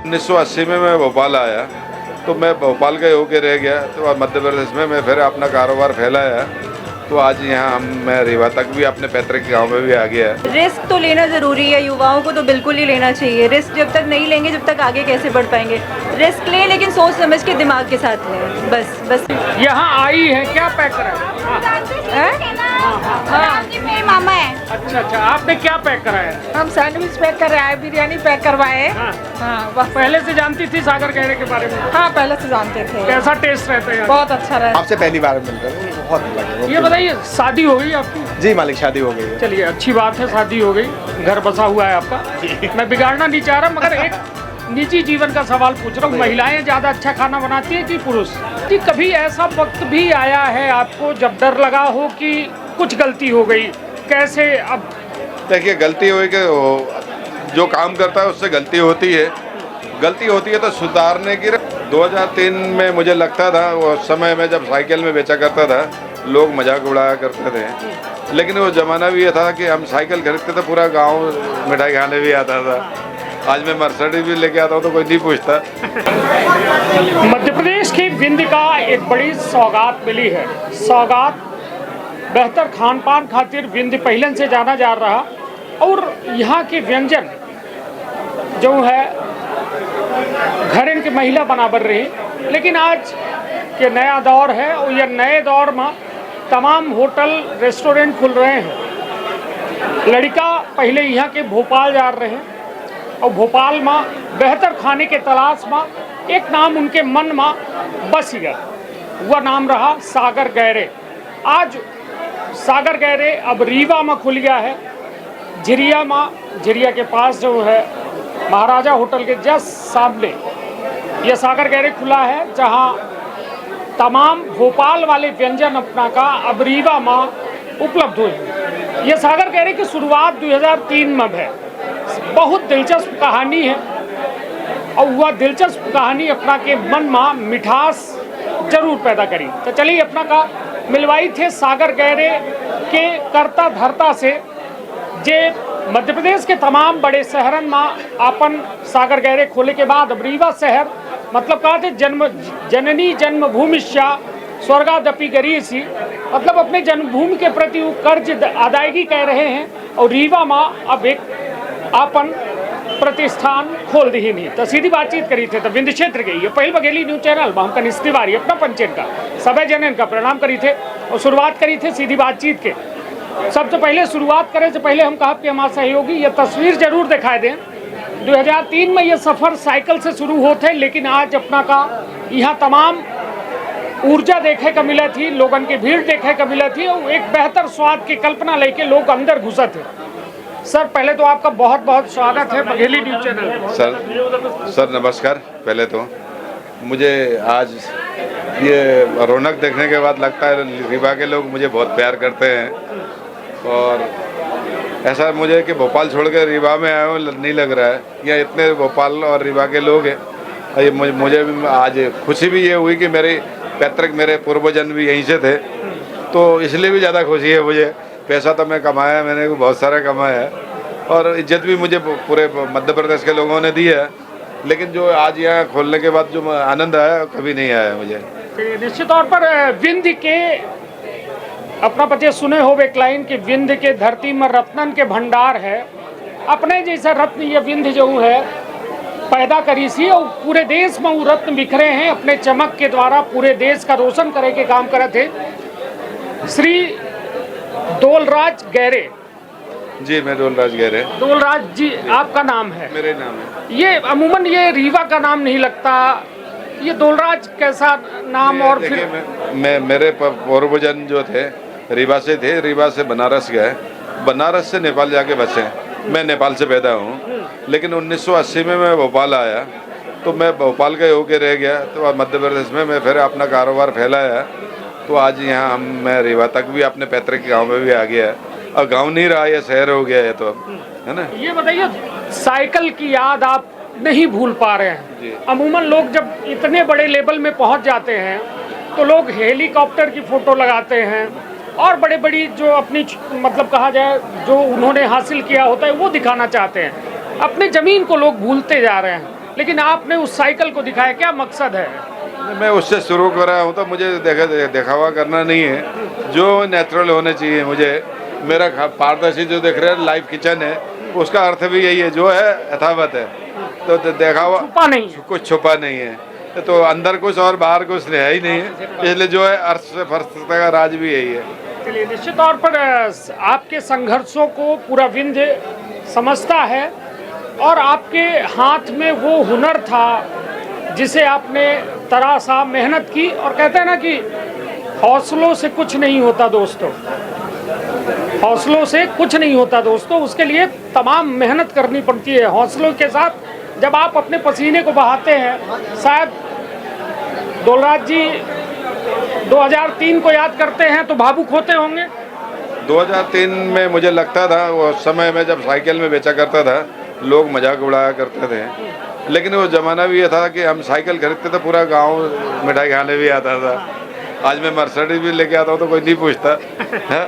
1980 में मैं भोपाल आया, तो मैं भोपाल का होके रह गया, तो मध्य प्रदेश में मैं फिर अपना कारोबार फैलाया, तो आज यहाँ मैं रीवा तक भी अपने पैतृक गांव में भी आ गया। रिस्क तो लेना ज़रूरी है, युवाओं को तो बिल्कुल ही लेना चाहिए। रिस्क जब तक नहीं लेंगे जब तक आगे कैसे बढ़ पाएंगे। रिस्क लें लेकिन सोच समझ के दिमाग के साथ लें, बस। यहाँ आई है क्या पैक करा है? हाँ, मेरे मामा है। अच्छा, आपने क्या पैक कराया है? हम सैंडविच पैक कर रहे हैं, बिरयानी पैक करवाए। हाँ, बस पहले से जानती थी सागर गहरे के बारे में? हाँ, पहले से जानते थे। कैसा टेस्ट रहता है? बहुत अच्छा रहा। आपसे पहली बार मिल रहे हैं, बहुत लगे। ये बताइए, शादी हो गई आपकी? जी मालिक, शादी हो गई है। चलिए, अच्छी बात है, शादी हो गई, घर बसा हुआ है आपका। मैं बिगाड़ना नहीं चाह रहा, मगर एक निजी जीवन का सवाल पूछ रहा हूँ। महिलाएं ज़्यादा अच्छा खाना बनाती है कि पुरुष? कि कभी ऐसा वक्त भी आया है आपको जब डर लगा हो कि कुछ गलती हो गई? कैसे? अब देखिए, गलती हुई कि जो काम करता है उससे गलती होती है तो सुधारने की। 2003 में मुझे लगता था, वो समय में जब साइकिल में बेचा करता था, लोग मजाक उड़ाया करते थे, लेकिन वो ज़माना भी ये था कि हम साइकिल खरीदते थे, पूरा गांव मिठाई खाने भी आता था। आज मैं मर्सिडीज भी लेके आता हूँ तो कोई नहीं पूछता। मध्य प्रदेश की विंध्य का एक बड़ी सौगात मिली है। सौगात बेहतर खान पान खातिर विंध्य पहले से जाना जा रहा, और यहाँ के व्यंजन जो है घरेन की महिला बराबर रही। लेकिन आज के नया दौर है, और यह नए दौर में तमाम होटल रेस्टोरेंट खुल रहे हैं। लड़का पहले यहाँ के भोपाल जा रहे हैं, और भोपाल में बेहतर खाने के तलाश में एक नाम उनके मन में बस गया, वह नाम रहा सागर गहरे। आज सागर गहरे अब रीवा में खुल गया है, झिरिया में। झिरिया के पास जो है महाराजा होटल के जस्ट सामने यह सागर गहरे खुला है, जहां तमाम भोपाल वाले व्यंजन अपना का अब रीवा में उपलब्ध हुए। यह सागर गहरे की शुरुआत 2003 में है। बहुत दिलचस्प कहानी है, और वह दिलचस्प कहानी अपना के मन में मिठास जरूर पैदा करी। तो चलिए, अपना का मिलवाई थे सागर गहरे के करता धरता से, जे मध्य प्रदेश के तमाम बड़े शहरन में अपन सागर गहरे खोले के बाद अब रीवा शहर, मतलब कहा थे जननी जन्मभूमिश्या स्वर्गादपि गरीयसी, मतलब अपने जन्मभूमि के प्रति वो कर्ज अदायगी कह रहे हैं, और रीवा में अब एक अपन प्रतिष्ठान खोल दी नहीं। तो सीधी बातचीत करी थे तो विंध्य क्षेत्र के ये पहल बघेली न्यूज चैनल में हमका निस्तिवारी अपना पंचन का सभी जनन का प्रणाम करी थे, और शुरुआत करी थे सीधी बातचीत के। सबसे पहले शुरुआत करें से पहले हम कहा कि हमारे सहयोगी ये तस्वीर जरूर दिखाई दें। 2003 में ये सफ़र साइकिल से शुरू होते, लेकिन आज अपना का यहाँ तमाम ऊर्जा देखे का मिला थी, लोगन की भीड़ देखे का मिला थी, और एक बेहतर स्वाद की कल्पना लेके लोग अंदर घुसा थे। सर, पहले तो आपका बहुत बहुत स्वागत है बघेली न्यूज चैनल। सर नमस्कार। पहले तो मुझे आज ये रौनक देखने के बाद लगता है रीवा के लोग मुझे बहुत प्यार करते हैं, और ऐसा मुझे कि भोपाल छोड़ के रीवा में आया हूँ नहीं लग रहा है। यहाँ इतने भोपाल और रीवा के लोग हैं। ये मुझे भी आज खुशी भी ये हुई कि मेरे पूर्वजन भी यहीं से थे, तो इसलिए भी ज़्यादा खुशी है मुझे। पैसा तो मैं कमाया, मैंने बहुत सारा कमाया है, और इज्जत भी मुझे पूरे मध्य प्रदेश के लोगों ने दी है, लेकिन जो आज यहाँ खोलने के बाद जो आनंद आया कभी नहीं आया मुझे। निश्चित तौर पर विंध्य के अपना पति सुने हो एक लाइन कि विंध्य के धरती में रत्नन के भंडार है। अपने जैसा रत्न ये विंध्य जो है पैदा करी सी, और पूरे देश में वो रत्न बिखरे हैं। अपने चमक के द्वारा पूरे देश का रोशन करे के काम करे थे। श्री डोलराज गहरे जी, मैं डोलराज गहरे। डोलराज जी आपका नाम है? मेरे नाम है। ये अमूमन ये रीवा का नाम नहीं लगता, ये डोलराज कैसा नाम? और फिर मेरे पूर्वजन जो थे रीवा से थे, रीवा से बनारस गए, बनारस से नेपाल जाके बसे। मैं नेपाल से पैदा हूँ, लेकिन 1980 में मैं भोपाल आया, तो मैं भोपाल का होके रह गया, तो मध्य प्रदेश में मैं फिर अपना कारोबार फैलाया, तो आज यहाँ मैं रीवा तक भी अपने पैतृक गांव में भी आ गया। और गांव नहीं रहा, ये शहर हो गया है, तो है ना। ये बताइए, साइकिल की याद आप नहीं भूल पा रहे हैं? अमूमन लोग जब इतने बड़े लेवल में पहुंच जाते हैं तो लोग हेलीकॉप्टर की फोटो लगाते हैं, और बड़े बड़ी जो अपनी मतलब कहा जाए जो उन्होंने हासिल किया होता है वो दिखाना चाहते हैं। अपने ज़मीन को लोग भूलते जा रहे हैं, लेकिन आपने उस साइकिल को दिखाया, क्या मकसद है? मैं उससे शुरू कर रहा हूँ तो मुझे दिखावा करना नहीं है, जो नेचुरल होने चाहिए। मुझे मेरा पारदर्शी जो देख रहे हैं लाइव किचन है, उसका अर्थ भी यही है, जो है यथावत है, तो दिखावा छुपा नहीं है। कुछ छुपा नहीं है, तो अंदर कुछ और बाहर कुछ है ही नहीं है, इसलिए जो है अर्थ से फर्शता का राज भी यही है। चलिए, निश्चित तौर पर आपके संघर्षों को पूरा विंध्य समझता है और आपके हाथ में वो हुनर था जिसे आपने तरासा मेहनत की। और कहते हैं ना कि हौसलों से कुछ नहीं होता दोस्तों, हौसलों से कुछ नहीं होता दोस्तों, उसके लिए तमाम मेहनत करनी पड़ती है। हौसलों के साथ जब आप अपने पसीने को बहाते हैं, शायद दौलराज जी 2003 को याद करते हैं तो भावुक होते होंगे। 2003 में मुझे लगता था, वो समय में जब साइकिल में बेचा करता था, लोग मजाक उड़ाया करते थे, लेकिन वो ज़माना भी ये था कि हम साइकिल खरीदते थे, पूरा गांव मिठाई खाने भी आता था। आज मैं मर्सिडीज भी लेके आता हूँ तो कोई नहीं पूछता है,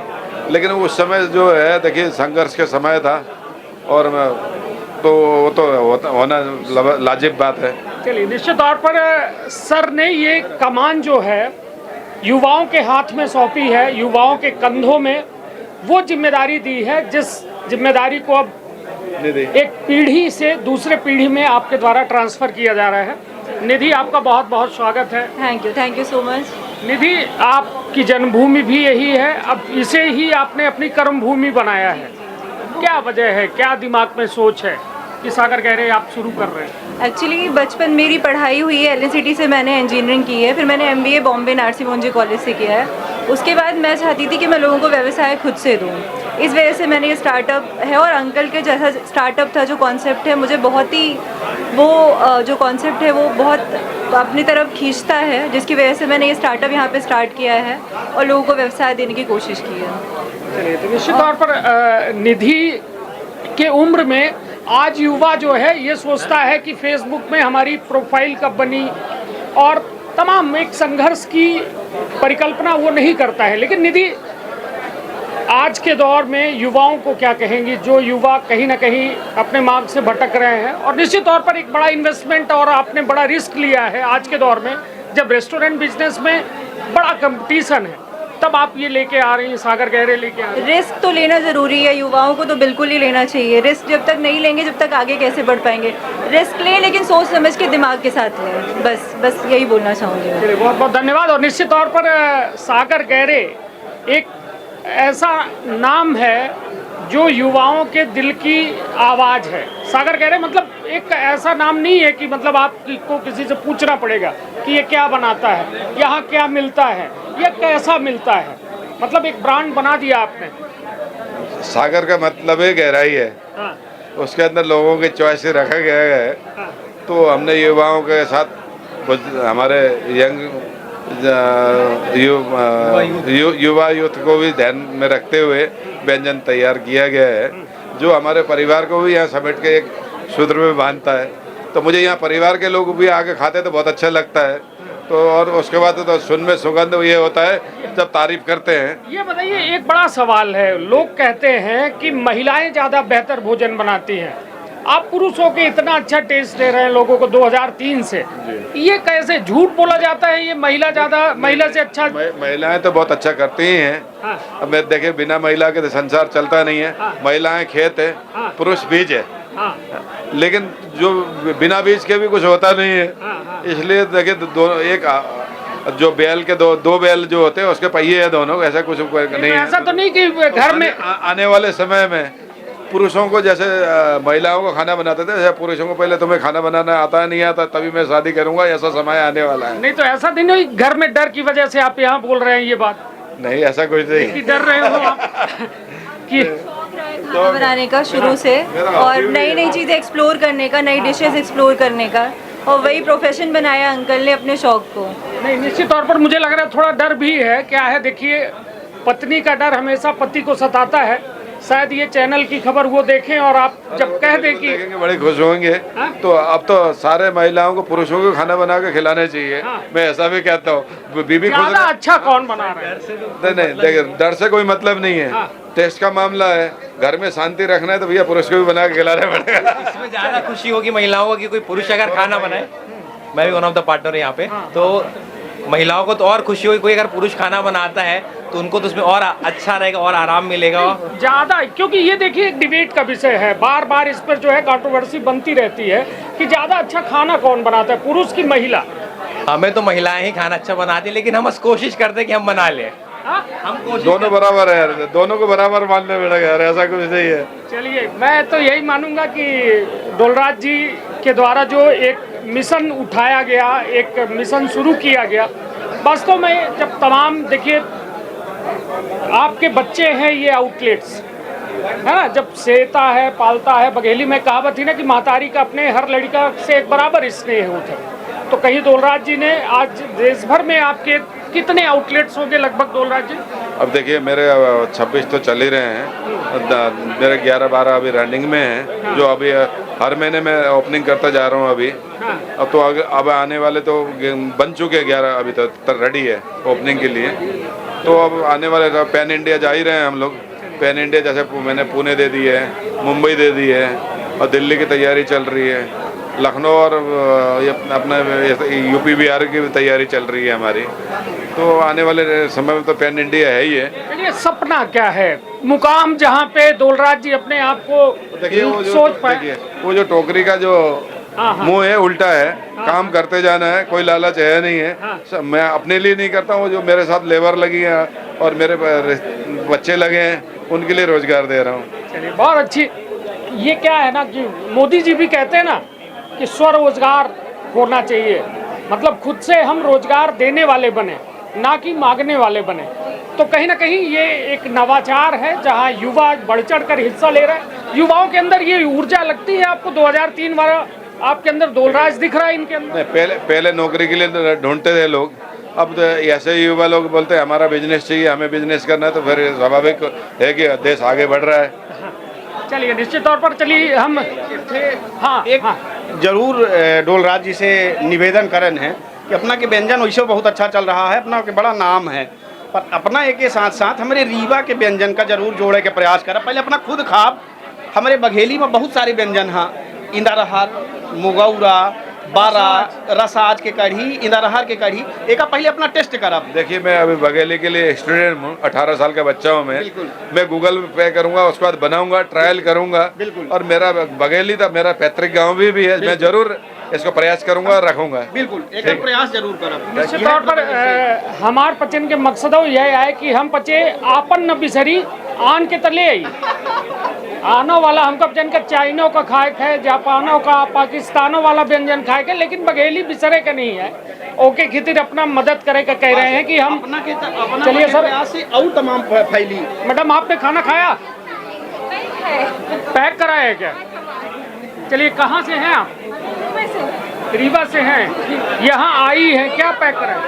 लेकिन उस समय जो है देखिए संघर्ष के समय था, और तो वो तो होना लाजिब बात है। चलिए, निश्चित तौर पर सर ने ये कमान जो है युवाओं के हाथ में सौंपी है, युवाओं के कंधों में वो जिम्मेदारी दी है, जिस जिम्मेदारी को अब एक पीढ़ी से दूसरे पीढ़ी में आपके द्वारा ट्रांसफर किया जा रहा है। निधि, आपका बहुत बहुत स्वागत है। Thank you so much. Nidhi, आपकी जन्मभूमि भी यही है, अब इसे ही आपने अपनी कर्मभूमि बनाया है। क्या वजह है, क्या दिमाग में सोच है कि सागर गहरे आप शुरू कर रहे हैं? एक्चुअली बचपन मेरी पढ़ाई हुई है LNCT से, मैंने इंजीनियरिंग की है, फिर मैंने MBA बॉम्बे नारसी मोहन जी कॉलेज से किया है। उसके बाद मैं चाहती थी कि मैं लोगों को व्यवसाय खुद से दूँ, इस वजह से मैंने ये स्टार्टअप है। और अंकल के जैसा स्टार्टअप था, जो कॉन्सेप्ट है मुझे बहुत ही वो जो कॉन्सेप्ट है वो बहुत अपनी तरफ खींचता है, जिसकी वजह से मैंने ये स्टार्टअप यहाँ पे स्टार्ट किया है और लोगों को व्यवसाय देने की कोशिश की है। चलिए, तो निश्चित तौर पर निधि के उम्र में आज युवा जो है ये सोचता है कि फेसबुक में हमारी प्रोफाइल कब बनी, और तमाम एक संघर्ष की परिकल्पना वो नहीं करता है। लेकिन निधि, आज के दौर में युवाओं को क्या कहेंगी, जो युवा कहीं ना कहीं अपने मार्ग से भटक रहे हैं, और निश्चित तौर पर एक बड़ा इन्वेस्टमेंट और आपने बड़ा रिस्क लिया है आज के दौर में, जब रेस्टोरेंट बिजनेस में बड़ा कंपटीशन है, तब आप ये लेके आ रही हैं, सागर गहरे लेके आ रही हैं। रिस्क तो लेना ज़रूरी है, युवाओं को तो बिल्कुल ही लेना चाहिए। रिस्क जब तक नहीं लेंगे, जब तक आगे कैसे बढ़ पाएंगे। रिस्क लें, लेकिन सोच समझ के दिमाग के साथ लें, बस यही बोलना चाहूँगी। चलिए, बहुत बहुत धन्यवाद। और निश्चित तौर पर सागर गहरे एक ऐसा नाम है जो युवाओं के दिल की आवाज़ है। सागर गहरे मतलब एक ऐसा नाम नहीं है कि मतलब आपको किसी से पूछना पड़ेगा कि ये क्या बनाता है, यहाँ क्या मिलता है, ये कैसा मिलता है, मतलब एक ब्रांड बना दिया आपने। सागर का मतलब है गहराई है, हाँ, उसके अंदर लोगों की चॉइस रखा गया है। हाँ, तो हमने युवाओं के साथ हमारे यंग युवा यूथ को भी ध्यान में रखते हुए व्यंजन तैयार किया गया है, जो हमारे परिवार को भी यहाँ समेट के एक सूत्र में बांधता है। तो मुझे यहाँ परिवार के लोग भी आके खाते तो बहुत अच्छा लगता है। तो और उसके बाद तो सुन में सुगंध ये होता है जब तारीफ करते हैं। ये बताइए, एक बड़ा सवाल है, लोग कहते हैं कि महिलाएं ज़्यादा बेहतर भोजन बनाती हैं, आप पुरुषों के इतना अच्छा टेस्ट दे रहे हैं लोगों को 2003 से, ये कैसे झूठ बोला जाता है? ये महिला से अच्छा महिलाएं तो बहुत अच्छा करती ही हैं। हाँ, अब मैं देखे बिना महिला के तो संसार चलता नहीं है। हाँ, महिलाएं खेत है, हाँ, पुरुष बीज है, हाँ, लेकिन जो बिना बीज के भी कुछ होता नहीं है। हाँ, हाँ, इसलिए देखिए दोनों एक जो बैल के दो बैल जो होते हैं उसके पहिए है दोनों, ऐसा कुछ नहीं है। ऐसा तो नहीं कि घर में आने वाले समय में पुरुषों को जैसे महिलाओं को खाना बनाते थे, जैसे पुरुषों को पहले तुम्हें खाना बनाना आता नहीं आता तभी मैं शादी करूंगा, ऐसा समय आने वाला है। नहीं तो ऐसा नहीं, घर में डर की वजह से आप यहाँ बोल रहे हैं ये बात? नहीं, ऐसा कुछ नहीं कि डर रहे हो आप कि खाना बनाने का शुरू से, और नई नई चीज़ें एक्सप्लोर करने का, नई डिशेस एक्सप्लोर करने का, और वही प्रोफेशन बनाया अंकल ने अपने शौक को। नहीं, निश्चित तौर पर मुझे लग रहा है थोड़ा डर भी है। क्या है, देखिए, पत्नी का डर हमेशा पति को सताता है। शायद ये चैनल की खबर वो देखें और आप जब कह दें कि देखेंगे बड़े खुश होंगे। तो अब तो सारे महिलाओं को पुरुषों को खाना बना के खिलाने चाहिए। हाँ। मैं ऐसा भी कहता हूँ, बीबी खुश ज्यादा अच्छा कौन बना रहा है? नहीं, देखिए डर से कोई मतलब नहीं है। हाँ। टेस्ट का मामला है, घर में शांति रखना है तो भैया पुरुष को भी बना के खिलाना पड़ेगा। इसमें ज़्यादा खुशी होगी महिलाओं को कि कोई पुरुष अगर खाना बनाए, मैं भी वन ऑफ द पार्टनर यहाँ पे, तो महिलाओं को तो और खुशी होगी, कोई अगर पुरुष खाना बनाता है तो उनको तो उसमें और अच्छा रहेगा और आराम मिलेगा। ज्यादा, क्योंकि ये देखिए एक डिबेट का विषय है, बार बार इस पर जो है कंट्रोवर्सी बनती रहती है कि ज्यादा अच्छा खाना कौन बनाता है, पुरुष की महिला। हमें तो महिलाएं ही खाना अच्छा बनाती है, लेकिन हम बस कोशिश करते हैं कि हम बना लें। हम कोशिश दोनों बराबर है यार, दोनों को बराबर मानना पड़ेगा यार, ऐसा कुछ नहीं है। चलिए, मैं तो यही मानूंगा कि डोलराज जी के द्वारा जो एक मिशन उठाया गया, एक मिशन शुरू किया गया, वास्तव में जब तमाम देखिए आपके बच्चे हैं ये आउटलेट्स, है ना, जब सेता है पालता है, बघेली में कहावत थी ना कि महतारी का अपने हर लड़का से एक बराबर स्नेह होता है, तो कहीं डोलराज जी ने आज देश भर में आपके कितने आउटलेट्स होंगे लगभग डोलराज जी? अब देखिए मेरे 26 तो चल ही रहे हैं, मेरे 11-12 अभी रनिंग में हैं, जो अभी हर महीने मैं ओपनिंग करता जा रहा हूँ अभी। अब तो अब आने वाले तो बन चुके 11 अभी तो रेडी है ओपनिंग के लिए, तो अब आने वाले पैन इंडिया जा ही रहे हैं हम लोग। पैन इंडिया जैसे मैंने पुणे दे दी है, मुंबई दे दी है और दिल्ली की तैयारी चल रही है, लखनऊ और अपना यूपी बिहार की भी तैयारी चल रही है हमारी, तो आने वाले समय में तो पैन इंडिया है ही है। चलिए, सपना क्या है, मुकाम जहाँ पे डोलराज जी अपने आप को देखिए सोच पाए? देखिए वो जो टोकरी का जो मुंह है उल्टा है, काम करते जाना है, कोई लालच है नहीं है। मैं अपने लिए नहीं करता हूँ, जो मेरे साथ लेबर लगी है और मेरे बच्चे लगे हैं उनके लिए रोजगार दे रहा हूँ। चलिए, बहुत अच्छी। ये क्या है ना कि मोदी जी भी कहते हैं ना कि स्वरोजगार होना चाहिए, मतलब खुद से हम रोजगार देने वाले बने, ना कि मांगने वाले बने। तो कहीं ना कहीं ये एक नवाचार है जहां युवा बढ़ चढ़ कर हिस्सा ले रहे हैं। युवाओं के अंदर ये ऊर्जा लगती है आपको? 2003 वाला आपके अंदर डोलराज दिख रहा है इनके अंदर? पहले नौकरी के लिए ढूंढते थे लोग, अब तो ऐसे ही युवा लोग बोलते हैं हमारा बिजनेस चाहिए, हमें बिजनेस करना है, तो फिर स्वाभाविक है कि देश आगे बढ़ रहा है। चलिए, निश्चित तौर पर चलिए हम एक जरूर डोलराज जी से निवेदन करन है कि अपना के व्यंजन वैसे बहुत अच्छा चल रहा है, अपना के बड़ा नाम है, पर अपना एक के साथ साथ हमारे रीवा के व्यंजन का जरूर जोड़े के प्रयास करें। पहले अपना खुद खाब, हमारे बघेली में बहुत सारे व्यंजन हैं, इंदारहार, मुगौरा, बारा, रसाज के कढ़ी, इंदारहार के कढ़ी, एक पहले अपना टेस्ट करब। देखिए मैं अभी बघेली के लिए स्टूडेंट हूँ, 18 साल का बच्चा हूँ मैं गूगल पे करूँगा, उसके बाद बनाऊंगा, ट्रायल करूँगा, और मेरा बघेली था मेरा पैतृक गाँव भी है, मैं जरूर इसको प्रयास करूंगा और रखूंगा। बिल्कुल, एक प्रयास जरूर करब। निश्चित तौर पर हमार पचन के मकसद यह है कि हम पचे आपन न बिसरी आन के तले आई, आनो वाला हमका व्यंजन का चाइनो का खाए है, जापानों का, पाकिस्तानों वाला व्यंजन खाए के, लेकिन बघेली बिसरे का नहीं है। ओके खितिर अपना मदद करे का कह रहे हैं कि हम चलिए सर और तमाम फैली। मैडम आपने खाना खाया? पैक कराया है क्या? चलिए, कहाँ से हैं आप? रीवा से हैं, यहाँ आई है, क्या पैक कराया?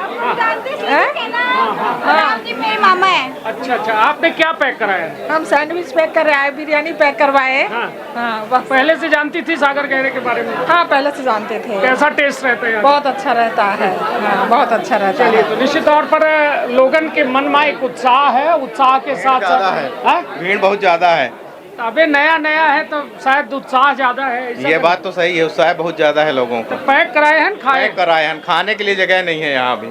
मेरे मामा है। अच्छा अच्छा, आपने क्या पैक कराया? हम सैंडविच पैक कर रहे हैं, बिरयानी पैक करवाए। हाँ, पहले से जानती थी सागर गहरे के बारे में? हाँ, पहले से जानते थे। कैसा टेस्ट रहता है? बहुत अच्छा रहता है। हाँ, बहुत अच्छा रहता है। तो निश्चित तौर पर लोगन के मन में एक उत्साह है, उत्साह के साथ साथ भीड़ बहुत ज्यादा है। अबे नया नया है तो शायद उत्साह ज्यादा है। ये बात तो सही है, उत्साह बहुत ज्यादा है लोगों को। तो पैक कराए हैं, खाए? पैक कराए हैं, खाने के लिए जगह नहीं है यहाँ भी।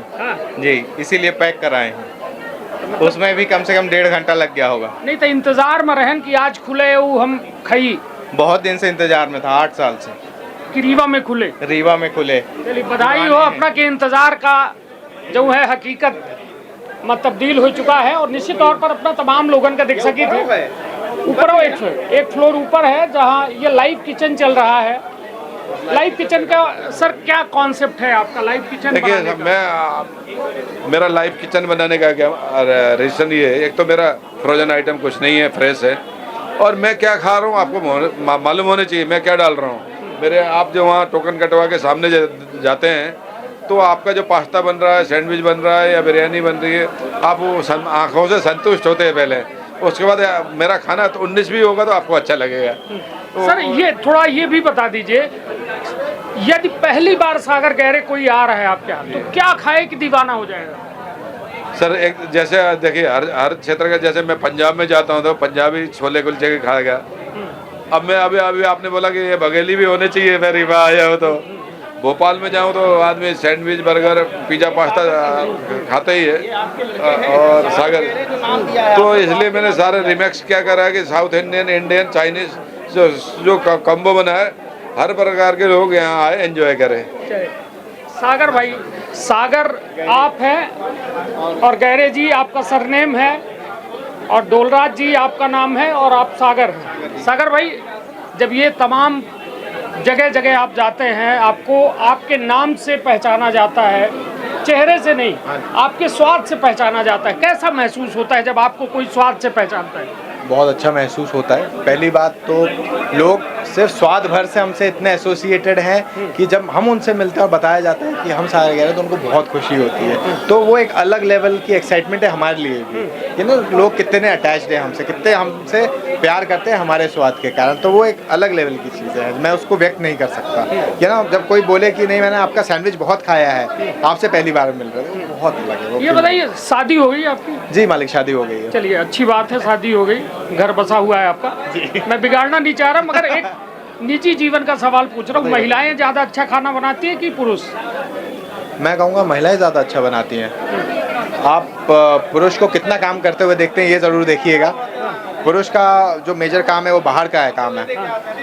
जी, इसीलिए पैक कराए हैं। उसमें भी कम से कम 1.5 घंटा लग गया होगा। नहीं तो इंतजार में रहन कि आज खुले वो हम खाई? बहुत दिन से इंतजार में था, 8 साल से। कि रीवा में खुले? रीवा में खुले। चलिए, बधाई हो अपना के इंतजार का जो है हकीकत में तब्दील हो चुका है। और निश्चित तौर पर अपना तमाम लोगन का देख सकी थे। ऊपर एक फ्लोर ऊपर है जहाँ ये लाइव किचन चल रहा है। लाइव किचन का सर क्या कॉन्सेप्ट है आपका? लाइव किचन देखिए मेरा लाइव किचन बनाने का क्या रीज़न ये है, एक तो मेरा फ्रोजन आइटम कुछ नहीं है, फ्रेश है, और मैं क्या खा रहा हूँ आपको मालूम होने चाहिए मैं क्या डाल रहा हूँ। मेरे आप जो वहाँ टोकन कटवा के सामने जाते हैं तो आपका जो पास्ता बन रहा है, सैंडविच बन रहा है या बिरयानी बन रही है, आप वो आँखों से संतुष्ट होते हैं पहले, उसके बाद मेरा खाना तो 19 भी होगा तो आपको अच्छा लगेगा। तो सर ये थोड़ा ये भी बता दीजिए, यदि पहली बार सागर गहरे कोई आ रहा है आपके यहाँ तो क्या खाए कि दीवाना हो जाएगा? सर एक जैसे देखिए हर क्षेत्र का, जैसे मैं पंजाब में जाता हूँ तो पंजाबी छोले कुलचे के खा गया। अब मैं अभी अभी आपने बोला कि ये बघेली भी होने चाहिए, मैं रीवा आया हूँ तो भोपाल में जाऊँ तो आदमी सैंडविच बर्गर पिज़्ज़ा पास्ता खाते ही है और सागर, तो इसलिए मैंने सारे रिमिक्स क्या करा है कि साउथ इंडियन, इंडियन, चाइनीज़ जो कॉम्बो बना है, हर प्रकार के लोग यहाँ आए एंजॉय करें। सागर भाई, सागर आप हैं और गहरे जी आपका सरनेम है और डोलराज जी आपका नाम है और आप सागर हैं। सागर भाई, जब ये तमाम जगह जगह आप जाते हैं, आपको आपके नाम से पहचाना जाता है, चेहरे से नहीं, आपके स्वाद से पहचाना जाता है, कैसा महसूस होता है जब आपको कोई स्वाद से पहचानता है? बहुत अच्छा महसूस होता है। पहली बात तो लोग सिर्फ स्वाद भर से हमसे इतने एसोसिएटेड हैं कि जब हम उनसे मिलते हैं और बताया जाता है कि हम सागर गए तो उनको बहुत खुशी होती है। तो वो एक अलग लेवल की एक्साइटमेंट है हमारे लिए भी कि ना लोग कितने अटैच्ड हैं हमसे, कितने हमसे प्यार करते हैं हमारे स्वाद के कारण। तो वो एक अलग लेवल की चीज़ है, मैं उसको व्यक्त नहीं कर सकता कि ना जब कोई बोले कि नहीं मैंने आपका सैंडविच बहुत खाया है, आपसे पहली बार मिल रहे हैं, बहुत अलग है वो। ये बताइए, शादी हो गई आपकी? जी मालिक, शादी हो गई है। चलिए, अच्छी बात है, शादी हो गई, घर बसा हुआ है आपका। मैं बिगाड़ना नहीं चाह रहा, मगर एक निजी जीवन का सवाल पूछ रहा हूँ। महिलाएं ज़्यादा अच्छा खाना बनाती हैं कि पुरुष? मैं कहूँगा महिलाएं ज़्यादा अच्छा बनाती हैं। आप पुरुष को कितना काम करते हुए देखते हैं ये ज़रूर देखिएगा। पुरुष का जो मेजर काम है वो बाहर का है काम है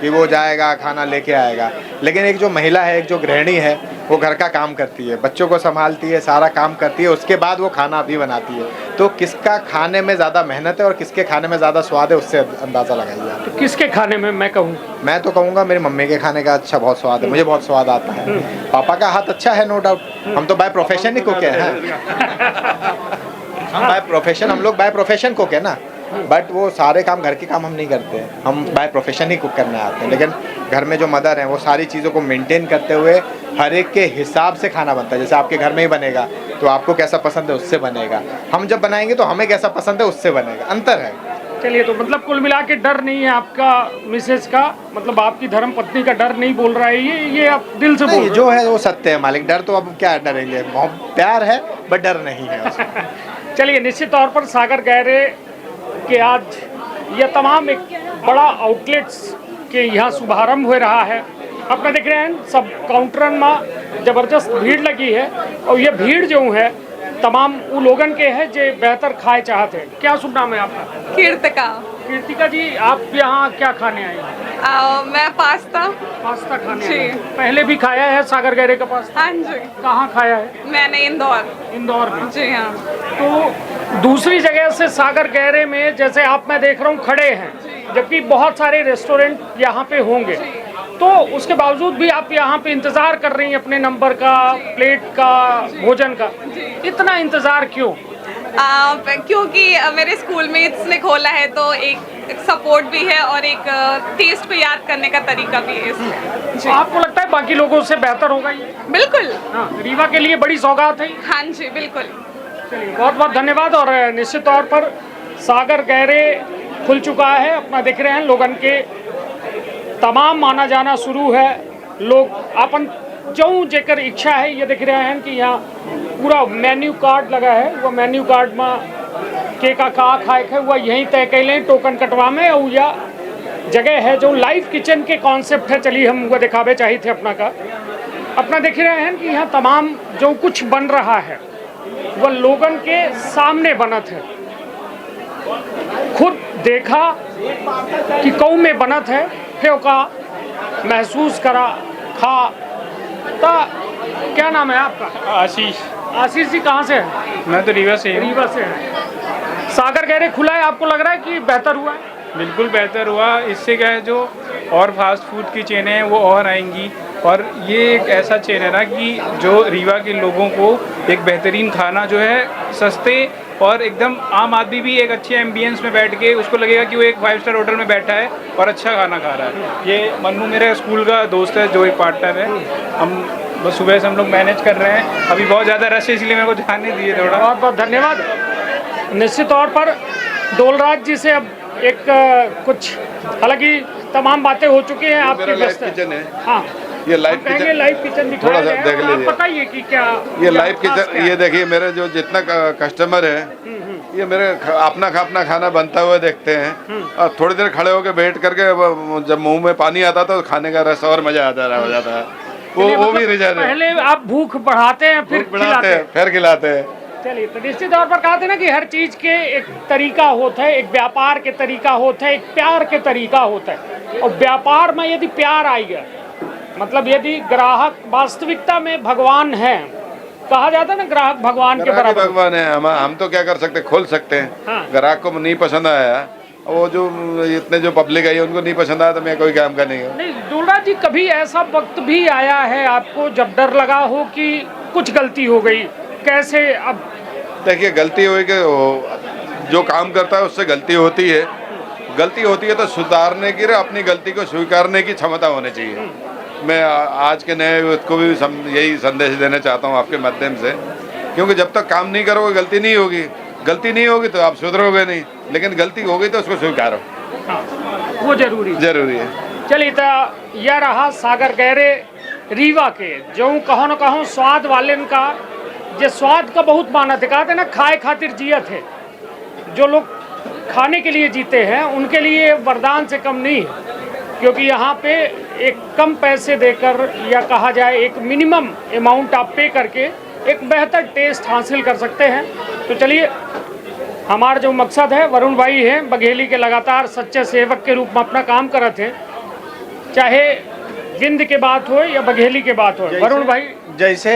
कि वो जाएगा खाना लेके आएगा, लेकिन एक जो महिला है, एक जो गृहिणी है, वो घर का काम करती है, बच्चों को संभालती है, सारा काम करती है, उसके बाद वो खाना भी बनाती है। तो किसका खाने में ज़्यादा मेहनत है और किसके खाने में ज़्यादा स्वाद है, उससे अंदाज़ा लगाइए आप। तो किसके खाने में मैं कहूँ? मैं तो कहूँगा मेरी मम्मी के खाने का अच्छा बहुत स्वाद है, मुझे बहुत स्वाद आता है। पापा का हाथ अच्छा है, नो डाउट। हम तो बाय प्रोफेशन ही कुक हैं। हम बाय प्रोफेशन, हम लोग बाय प्रोफेशन कुक है ना, बट वो सारे काम, घर के काम हम नहीं करते हैं, हम बाय प्रोफेशन ही कुक करने आते हैं। लेकिन घर में जो मदर हैं वो सारी चीज़ों को मेंटेन करते हुए हर एक के हिसाब से खाना बनता है। जैसे आपके घर में ही बनेगा तो आपको कैसा पसंद है उससे बनेगा, हम जब बनाएंगे तो हमें कैसा पसंद है उससे बनेगा, अंतर है। चलिए, तो मतलब कुल मिला के डर नहीं है आपका मिसेज का, मतलब आपकी धर्म पत्नी का डर नहीं बोल रहा है ये आप दिल से बोल रहे हो? जो है वो सत्य है मालिक, डर तो अब क्या डरेंगे, बहुत प्यार है बट डर नहीं है उसमें। चलिए, निश्चित तौर पर सागर गहरे के आज यह तमाम एक बड़ा आउटलेट्स के यहाँ शुभारंभ हो रहा है। अपना देख रहे हैं सब काउंटरन में ज़बरदस्त भीड़ लगी है और ये भीड़ जो है तमाम वो लोगन के है जो बेहतर खाए चाहते हैं। क्या शुभ नाम है आपका? कीर्तिका। कीर्तिका जी, आप यहाँ क्या खाने आई हैं? मैं पास्ता खाने जी। आई हैं। पहले भी खाया है सागर गहरे का पास्ता? हाँ जी, कहाँ खाया है? मैंने इंदौर में। जी हाँ। तो दूसरी जगह से सागर गहरे में जैसे आप मैं देख रहा हूँ खड़े हैं, जबकि बहुत सारे रेस्टोरेंट यहाँ पे होंगे, तो उसके बावजूद भी आप यहाँ पे इंतज़ार कर रही हैं अपने नंबर का, प्लेट का, भोजन का। इतना इंतज़ार क्यों? क्योंकि मेरे स्कूल में इसने खोला है तो एक सपोर्ट भी है और एक टेस्ट को याद करने का तरीका भी है इसमें। आपको लगता है बाकी लोगों से बेहतर होगा ये? बिल्कुल। हाँ, रीवा के लिए बड़ी सौगात है। हाँ जी, बिल्कुल। चलिए, बहुत बहुत धन्यवाद। और निश्चित तौर पर सागर गहरे खुल चुका है, अपना देख रहे हैं लोगन के तमाम आना जाना शुरू है। लोग अपन जो जेकर इच्छा है, ये देख रहे हैं कि यहाँ पूरा मेन्यू कार्ड लगा है, वो मेन्यू कार्ड में के का खाए है वह यहीं तय कर लें टोकन कटवा में। और यह जगह है जो लाइव किचन के कॉन्सेप्ट है, चलिए हम वो दिखावे चाहिए थे अपना देख रहे हैं कि यहाँ तमाम जो कुछ बन रहा है वह लोगन के सामने बनत है। खुद देखा कि कौ में बनत है, फिर का महसूस करा, खा। तो क्या नाम है आपका? आशीष। आशीष जी, कहाँ से हैं? मैं तो रीवा से हूँ। रीवा से हैं। सागर गहरे खुला है, आपको लग रहा है कि बेहतर हुआ है? बिल्कुल बेहतर हुआ। इससे क्या है, जो और फास्ट फूड की चेनें हैं वो और आएंगी, और ये एक ऐसा चेन है ना कि जो रीवा के लोगों को एक बेहतरीन खाना जो है सस्ते और एकदम आम आदमी भी एक अच्छे एम्बियंस में बैठ के उसको लगेगा कि वो एक 5 स्टार होटल में बैठा है और अच्छा खाना खा रहा है। ये मन्नू मेरे स्कूल का दोस्त है, जो एक पार्टनर है। हम बस सुबह से हम लोग मैनेज कर रहे हैं, अभी बहुत ज़्यादा रश है इसलिए मेरे को जाने दिए थोड़ा। बहुत बहुत धन्यवाद। निश्चित तौर पर डोलराज जी से अब एक कुछ हालांकि तमाम बातें हो चुकी हैं आपके मेरा लाइव किचन है। हाँ, ये लाइव कहेंगे लाइव किचन दिखाया थोड़ा सा गया है, देख और आप लीजिए। बताइए कि क्या ये लाइव खास क्या किचन, है? ये देखिए मेरे जो जितना कस्टमर है ये मेरे अपना खाना बनता हुआ देखते हैं और थोड़ी देर खड़े होकर वेट करके जब मुंह में पानी आता तो खाने का रस और मजा आता हो जाता है। चलिए, वो भी मतलब रिजर्व है, पहले आप भूख बढ़ाते हैं फिर बढ़ाते खिलाते हैं हैं। फिर खिलाते हैं। चलिए, तो निश्चित तौर पर कहा था ना कि हर चीज के एक तरीका होता है, एक व्यापार के तरीका होता है, एक प्यार के तरीका होता है। और व्यापार में यदि प्यार आएगा, मतलब यदि ग्राहक वास्तविकता में भगवान है, कहा जाता है ना ग्राहक भगवान के ग्राहक ही बराबर। भगवान है। हम तो क्या कर सकते हैं, खोल सकते हैं। हाँ। ग्राहक को नहीं पसंद आया, वो जो इतने जो पब्लिक आई उनको नहीं पसंद आया तो मैं कोई काम का नहीं हूँ। नहीं डोलराज जी, कभी ऐसा वक्त भी आया है आपको जब डर लगा हो कि कुछ गलती हो गई? कैसे अब देखिए गलती हुई कि जो काम करता है उससे गलती होती है। गलती होती है तो सुधारने की, अपनी गलती को स्वीकारने की क्षमता होनी चाहिए। मैं आज के नए यूथ को भी यही संदेश देना चाहता हूँ आपके माध्यम से, क्योंकि जब तक काम नहीं करोगे गलती नहीं होगी। गलती नहीं होगी तो आप सुधरोगे नहीं, लेकिन गलती हो गई तो उसको स्वीकारो, वो जरूरी जरूरी है। चलिए, तो यह रहा सागर गहरे रीवा के जो कहो न कहो स्वाद वाले का, जे स्वाद का बहुत मानत है। कहते ना खाए खातिर जियत है। जो लोग खाने के लिए जीते हैं उनके लिए वरदान से कम नहीं है, क्योंकि यहाँ पे एक कम पैसे देकर, या कहा जाए एक मिनिमम अमाउंट आप पे करके एक बेहतर टेस्ट हासिल कर सकते हैं। तो चलिए, हमारा जो मकसद है, वरुण भाई हैं बघेली के लगातार सच्चे सेवक के रूप में अपना काम करते हैं, चाहे विंध्य के बात हो या बघेली के बात हो। वरुण भाई, जैसे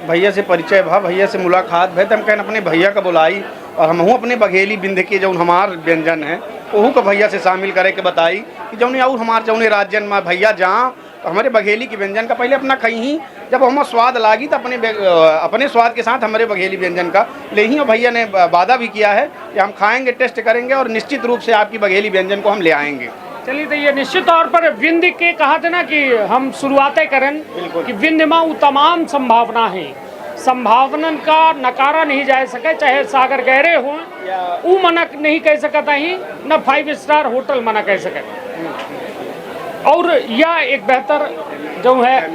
भैया से परिचय भा, भैया से मुलाकात भे, तो हम कहन अपने भैया का बुलाई और हम अपने बघेली बिंद के जो हमार व्यंजन है वहू को भैया से शामिल करे के बताई कि जौन और हमारे जौने राज्यन में भैया जहाँ तो हमारे बघेली के व्यंजन का पहले अपना कहीं जब हमें स्वाद लागी तो अपने स्वाद के साथ हमारे बघेली व्यंजन का ले ही, और भैया ने वादा भी किया है कि हम खाएंगे, टेस्ट करेंगे और निश्चित रूप से आपकी बघेली व्यंजन को हम ले आएंगे। चलिए, तो ये निश्चित तौर पर विंध्य के कहा था ना कि हम शुरुआतें करें कि विंध्य में वो तमाम संभावना है, संभावनन का नकारा नहीं जा सके, चाहे सागर गहरे हो वो मना नहीं कह सकता ही, न 5 स्टार होटल मना कह सके। और यह एक बेहतर जो है,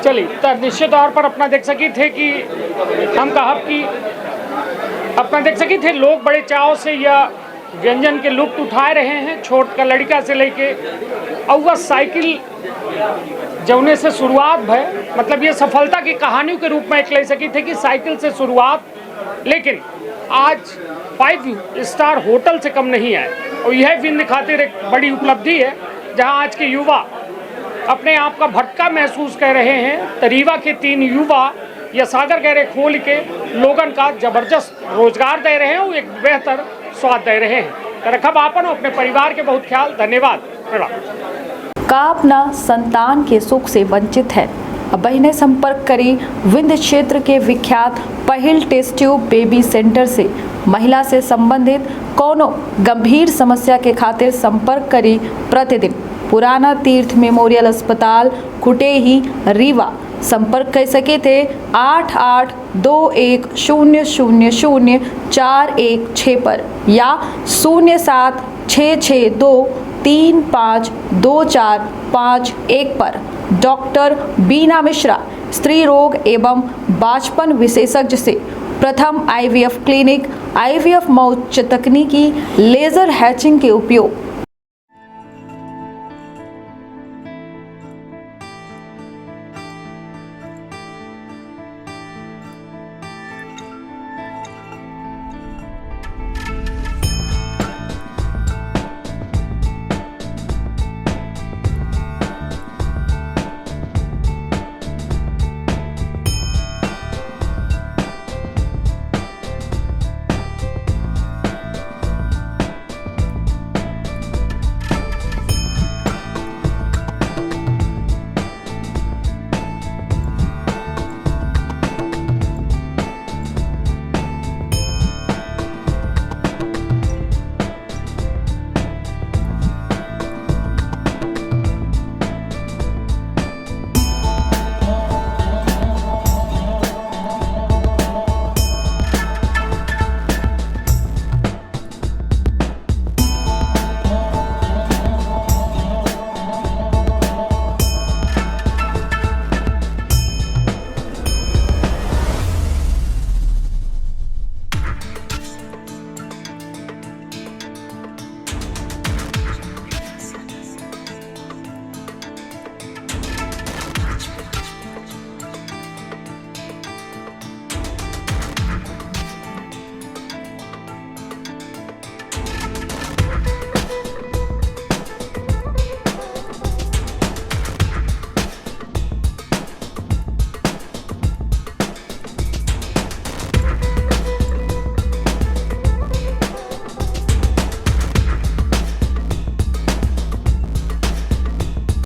चलिए, तो निश्चित तौर पर अपना देख सकी थे कि हम कहा कि अपना देख सकी थे लोग बड़े चाव से यह व्यंजन के लुत्फ उठा रहे हैं, छोट का लड़का से लेके। और वह साइकिल जौने से शुरुआत है, मतलब ये सफलता की कहानियों के रूप में एक ले सकी थे कि साइकिल से शुरुआत, लेकिन आज 5 स्टार होटल से कम नहीं है। और यह विंध्य खातिर एक बड़ी उपलब्धि है, जहां आज के युवा अपने आप का भटका महसूस कर रहे हैं। तो रीवा के 3 युवा या सागर गहरे खोल के लोगन का जबरदस्त रोजगार दे रहे हैं, वो एक बेहतर स्वाद दे रहे हैं। तो रखब आपन अपने परिवार के बहुत ख्याल। धन्यवाद। का अपना संतान के सुख से वंचित है? अब बहिने संपर्क करी विंध्य क्षेत्र के विख्यात पहिल टेस्ट ट्यूब बेबी सेंटर से। महिला से संबंधित कोनो गंभीर समस्या के खातिर संपर्क करी प्रतिदिन पुराना तीर्थ मेमोरियल अस्पताल कुटेही रीवा। संपर्क कर सके थे 8821000416 पर या 0766235245 पर। डॉक्टर बीना मिश्रा, स्त्री रोग एवं बांझपन विशेषज्ञ से प्रथम IVF क्लिनिक, IVF में उच्च तकनीकी लेजर हैचिंग के उपयोग,